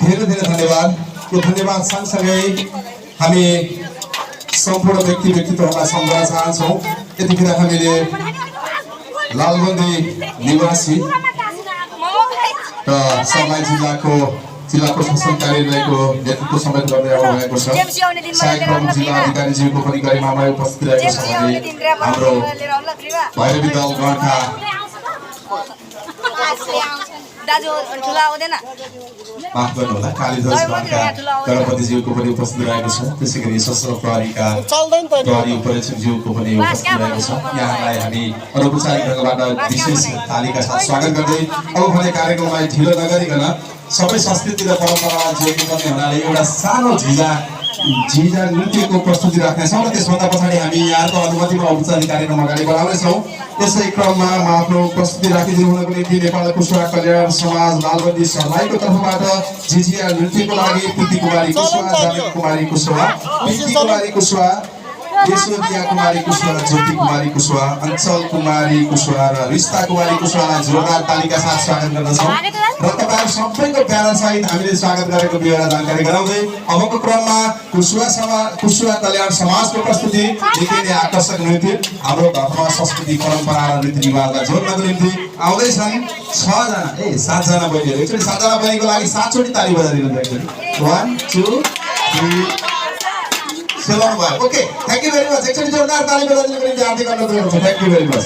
धेरै धेरै धन्यवाद। यो धन्यवाद सँगसँगै हामी सम्पूर्ण व्यक्तित्वहरूलाई सम्झाउन चाहन्छौँ। यतिखेर हामीले लालबन्दी निवासी र सर्लाही जिल्ला प्रशासन कार्यालयको नेतृत्व समेत गर्दै आउनुभएको छ सहायक प्रमुख जिल्ला अधिकारीज्यूको पनि गरिमामय उपस्थित रहेको छ भने हाम्रो भैरवी दल गणका माफ गर्नुहोला कालीध्वज गणका गणपतिज्यूको पनि उपस्थित रहेको छ। त्यसै गरी सशस्त्र प्रहरीका प्रहरी उपरीक्षकज्यूको पनि उपस्थित रहेको छ। यहाँलाई हामी अनौपचारिक ढङ्गबाट विशेष तालिका साथ स्वागत गर्दै अब भने कार्यक्रमलाई ढिलो नगरिकन सबै संस्कृति र परम्परालाई जोड्नु पर्ने हुनाले एउटा सानो झिझा नृत्यको प्रस्तुति राख्नेछौँ र त्यसभन्दा पछाडि हामी यहाँको अनुमतिमा औपचारिक कार्यक्रम अगाडि बढाउनेछौँ। यसै क्रममा म आफ्नो प्रस्तुति राखिदिनु हुनको निम्ति नेपाल कुशवा कल्याण समाज लालबन्दी सर्लाहीको तर्फबाट झिझिया नृत्यको लागि प्रीति कुमारी कुशवा, जामिन कुमारी कुशवा, प्रीति कुमारी कुशवा, यशोदिया कुमारी कुशवा, ज्योति कुमारी कुशवा, अञ्चल कुमारी कुशवा र रिस्ता कुमारी कुशवालाई जोरदार तालिका साथ स्वागत गर्दछौँ र तपाईहरु सबैको प्यारा सहित हामीले स्वागत गरेको विवरण जानकारी गराउँदै अबको क्रममा कुशवा कल्याण समाजको प्रस्तुति निकै नै आकर्षक नृत्य हाम्रो धर्म संस्कृति परम्परा र रीतिरिवाजलाई जोड्नको निम्ति आउँदैछन् 7जना बहिनीहरू। एकचोटि 7जना बहिनीको लागि 7 चोटि ताली बजाइदिनु एकचोटि 1 2 3 7 okay thank you very much. एकचोटि जोरदार ताली बजाइदिनुको निम्ति हार्दिक अनुरोध गर्दछु। Thank you very much.